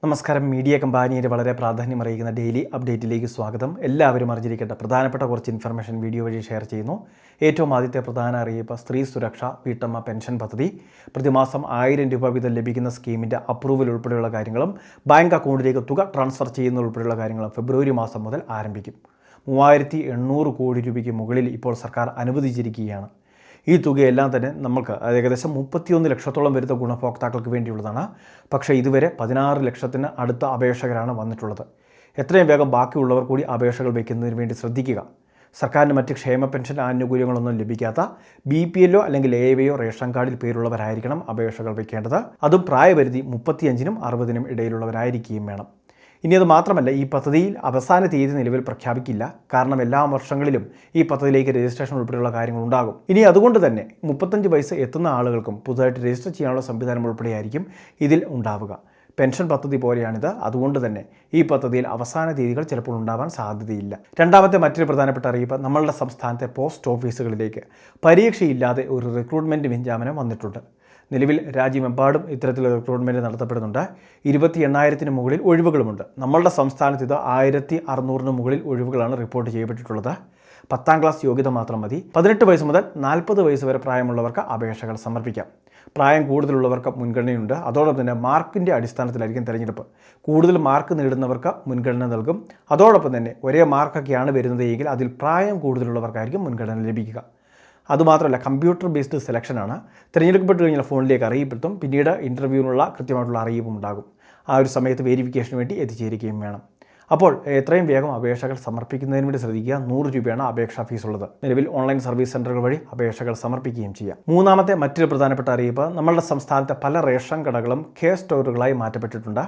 നമസ്കാരം. മീഡിയ കമ്പാനിയുടെ വളരെ പ്രാധാന്യമറിയിക്കുന്ന ഡെയിലി അപ്ഡേറ്റിലേക്ക് സ്വാഗതം. എല്ലാവരും അറിഞ്ഞിരിക്കേണ്ട പ്രധാനപ്പെട്ട കുറച്ച് ഇൻഫർമേഷൻ വീഡിയോ വഴി ഷെയർ ചെയ്യുന്നു. ഏറ്റവും ആദ്യത്തെ പ്രധാന അറിയിപ്പ്, സ്ത്രീ സുരക്ഷ വീട്ടമ്മ പെൻഷൻ പദ്ധതി പ്രതിമാസം 1000 രൂപ വീതം ലഭിക്കുന്ന സ്കീമിൻ്റെ അപ്രൂവൽ ഉൾപ്പെടെയുള്ള കാര്യങ്ങളും ബാങ്ക് അക്കൗണ്ടിലേക്ക് തുക ട്രാൻസ്ഫർ ചെയ്യുന്ന ഉൾപ്പെടെയുള്ള കാര്യങ്ങളും ഫെബ്രുവരി മാസം മുതൽ ആരംഭിക്കും. 3800 കോടി രൂപയ്ക്ക് മുകളിൽ ഇപ്പോൾ സർക്കാർ അനുവദിച്ചിരിക്കുകയാണ്. ഈ തുകയെല്ലാം തന്നെ നമുക്ക് ഏകദേശം 31 ലക്ഷത്തോളം വരുന്ന ഗുണഭോക്താക്കൾക്ക് വേണ്ടിയുള്ളതാണ്. പക്ഷേ ഇതുവരെ 16 ലക്ഷത്തിന് അടുത്ത അപേക്ഷകരാണ് വന്നിട്ടുള്ളത്. എത്രയും വേഗം ബാക്കിയുള്ളവർ കൂടി അപേക്ഷകൾ വയ്ക്കുന്നതിന് വേണ്ടി ശ്രദ്ധിക്കുക. സർക്കാരിന് മറ്റ് ക്ഷേമ പെൻഷൻ ആനുകൂല്യങ്ങളൊന്നും ലഭിക്കാത്ത BPLO അല്ലെങ്കിൽ AAYO റേഷൻ കാർഡിൽ പേരുള്ളവരായിരിക്കണം അപേക്ഷകൾ വയ്ക്കേണ്ടത്. അതും പ്രായപരിധി 35നും 60നും ഇടയിലുള്ളവരായിരിക്കുകയും വേണം. ഇനി അത് മാത്രമല്ല, ഈ പദ്ധതിയിൽ അവസാന തീയതി നിലവിൽ പ്രഖ്യാപിക്കില്ല. കാരണം എല്ലാ വർഷങ്ങളിലും ഈ പദ്ധതിയിലേക്ക് രജിസ്ട്രേഷൻ ഉൾപ്പെടെയുള്ള കാര്യങ്ങൾ ഉണ്ടാകും. ഇനി അതുകൊണ്ട് തന്നെ 35 വയസ്സ് എത്തുന്ന ആളുകൾക്കും പുതുതായിട്ട് രജിസ്റ്റർ ചെയ്യാനുള്ള സംവിധാനം ഉൾപ്പെടെയായിരിക്കും ഇതിൽ ഉണ്ടാവുക. പെൻഷൻ പദ്ധതി പോലെയാണിത്. അതുകൊണ്ട് തന്നെ ഈ പദ്ധതിയിൽ അവസാന തീയതികൾ ചിലപ്പോൾ ഉണ്ടാവാൻ സാധ്യതയില്ല. രണ്ടാമത്തെ മറ്റൊരു പ്രധാനപ്പെട്ട അറിയിപ്പ്, നമ്മളുടെ സംസ്ഥാനത്തെ പോസ്റ്റ് ഓഫീസുകളിലേക്ക് പരീക്ഷയില്ലാതെ ഒരു റിക്രൂട്ട്മെൻറ്റ് വിജ്ഞാപനം വന്നിട്ടുണ്ട്. നിലവിൽ രാജ്യമെമ്പാടും ഇത്തരത്തിലുള്ള റിക്രൂട്ട്മെൻറ്റ് നടത്തപ്പെടുന്നുണ്ട്. 28,000-ന് മുകളിൽ ഒഴിവുകളുമുണ്ട്. നമ്മളുടെ സംസ്ഥാനത്ത് ഇത് 1600-ന് മുകളിൽ ഒഴിവുകളാണ് റിപ്പോർട്ട് ചെയ്യപ്പെട്ടിട്ടുള്ളത്. 10ാം ക്ലാസ് യോഗ്യത മാത്രം മതി. 18 വയസ്സ് മുതൽ 40 വയസ്സ് വരെ പ്രായമുള്ളവർക്ക് അപേക്ഷകൾ സമർപ്പിക്കാം. പ്രായം കൂടുതലുള്ളവർക്ക് മുൻഗണനയുണ്ട്. അതോടൊപ്പം തന്നെ മാർക്കിൻ്റെ അടിസ്ഥാനത്തിലായിരിക്കും തിരഞ്ഞെടുപ്പ്. കൂടുതൽ മാർക്ക് നേടുന്നവർക്ക് മുൻഗണന നൽകും. അതോടൊപ്പം തന്നെ ഒരേ മാർക്കൊക്കെയാണ് വരുന്നത് എങ്കിൽ അതിൽ പ്രായം കൂടുതലുള്ളവർക്കായിരിക്കും മുൻഗണന ലഭിക്കുക. അതുമാത്രമല്ല, കമ്പ്യൂട്ടർ ബേസ്ഡ് സെലക്ഷനാണ്. തിരഞ്ഞെടുക്കപ്പെട്ട് കഴിഞ്ഞാൽ ഫോണിലേക്ക് അറിയിപ്പെടുത്തും. പിന്നീട് ഇൻ്റർവ്യൂവിനുള്ള കൃത്യമായിട്ടുള്ള അറിയിപ്പും ഉണ്ടാകും. ആ ഒരു സമയത്ത് വെരിഫിക്കേഷന് വേണ്ടി എത്തിച്ചേരുകയും വേണം. അപ്പോൾ എത്രയും വേഗം അപേക്ഷകൾ സമർപ്പിക്കുന്നതിന് വേണ്ടി ശ്രദ്ധിക്കുക. 100 രൂപയാണ് അപേക്ഷാ ഫീസ് ഉള്ളത്. നിലവിൽ ഓൺലൈൻ സർവീസ് സെൻ്ററുകൾ വഴി അപേക്ഷകൾ സമർപ്പിക്കുകയും ചെയ്യാം. മൂന്നാമത്തെ മറ്റൊരു പ്രധാനപ്പെട്ട അറിയിപ്പ്, നമ്മളുടെ സംസ്ഥാനത്തെ പല റേഷൻ കടകളും സ്റ്റോറുകളായി മാറ്റപ്പെട്ടിട്ടുണ്ട്.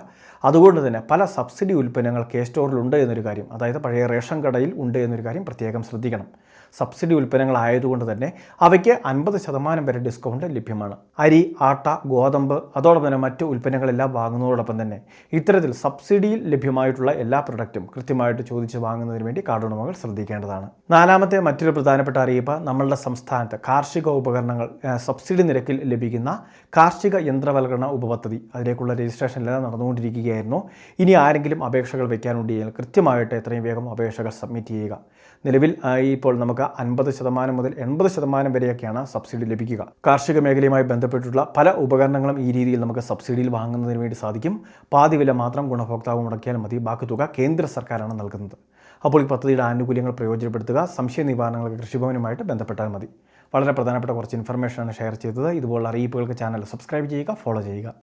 അതുകൊണ്ട് തന്നെ പല സബ്സിഡി ഉൽപ്പന്നങ്ങൾ സ്റ്റോറിലുണ്ട് എന്നൊരു കാര്യം, അതായത് പഴയ റേഷൻ കടയിൽ ഉണ്ട് എന്നൊരു കാര്യം പ്രത്യേകം ശ്രദ്ധിക്കണം. സബ്സിഡി ഉൽപ്പന്നങ്ങളായതുകൊണ്ട് തന്നെ അവയ്ക്ക് 50% വരെ ഡിസ്കൗണ്ട് ലഭ്യമാണ്. അരി, ആട്ട, ഗോതമ്പ്, അതോടൊപ്പം തന്നെ മറ്റ് ഉൽപ്പന്നങ്ങളെല്ലാം വാങ്ങുന്നതോടൊപ്പം തന്നെ ഇത്തരത്തിൽ സബ്സിഡിയിൽ ലഭ്യമായിട്ടുള്ള എല്ലാ പ്രൊഡക്റ്റും കൃത്യമായിട്ട് ചോദിച്ച് വാങ്ങുന്നതിന് വേണ്ടി കാർഡ് ഉടമകൾ ശ്രദ്ധിക്കേണ്ടതാണ്. നാലാമത്തെ മറ്റൊരു പ്രധാനപ്പെട്ട അറിയിപ്പ്, നമ്മളുടെ സംസ്ഥാനത്ത് കാർഷിക ഉപകരണങ്ങൾ സബ്സിഡി നിരക്കിൽ ലഭിക്കുന്ന കാർഷിക യന്ത്രവൽക്കരണ ഉപപദ്ധതി, അതിലേക്കുള്ള രജിസ്ട്രേഷൻ എല്ലാം നടന്നുകൊണ്ടിരിക്കുകയായിരുന്നു. ഇനി ആരെങ്കിലും അപേക്ഷകൾ വയ്ക്കാനുണ്ടെങ്കിൽ കൃത്യമായിട്ട് എത്രയും വേഗം അപേക്ഷകൾ സബ്മിറ്റ് ചെയ്യുക. നിലവിൽ ഇപ്പോൾ നമുക്ക് 50% മുതൽ 80% വരെയൊക്കെയാണ് സബ്സിഡി ലഭിക്കുക. കാർഷിക മേഖലയുമായി ബന്ധപ്പെട്ടുള്ള പല ഉപകരണങ്ങളും ഈ രീതിയിൽ നമുക്ക് സബ്സിഡിയിൽ വാങ്ങുന്നതിന് വേണ്ടി സാധിക്കും. പാതി വില മാത്രം ഗുണഭോക്താവ് മുടക്കിയാൽ മതി. ബാക്കി തുക കേന്ദ്ര സർക്കാരാണ് നൽകുന്നത്. അപ്പോൾ ഈ പദ്ധതിയുടെ ആനുകൂല്യങ്ങൾ പ്രയോജനപ്പെടുത്തുക. സംശയ നിവാരണങ്ങൾക്ക് കൃഷിഭവനുമായിട്ട് ബന്ധപ്പെട്ടാൽ മതി. വളരെ പ്രധാനപ്പെട്ട കുറച്ച് ഇൻഫർമേഷനാണ് ഷെയർ ചെയ്തത്. ഇതുപോലുള്ള അറിയിപ്പുകൾക്ക് ചാനൽ സബ്സ്ക്രൈബ് ചെയ്യുക, ഫോളോ ചെയ്യുക.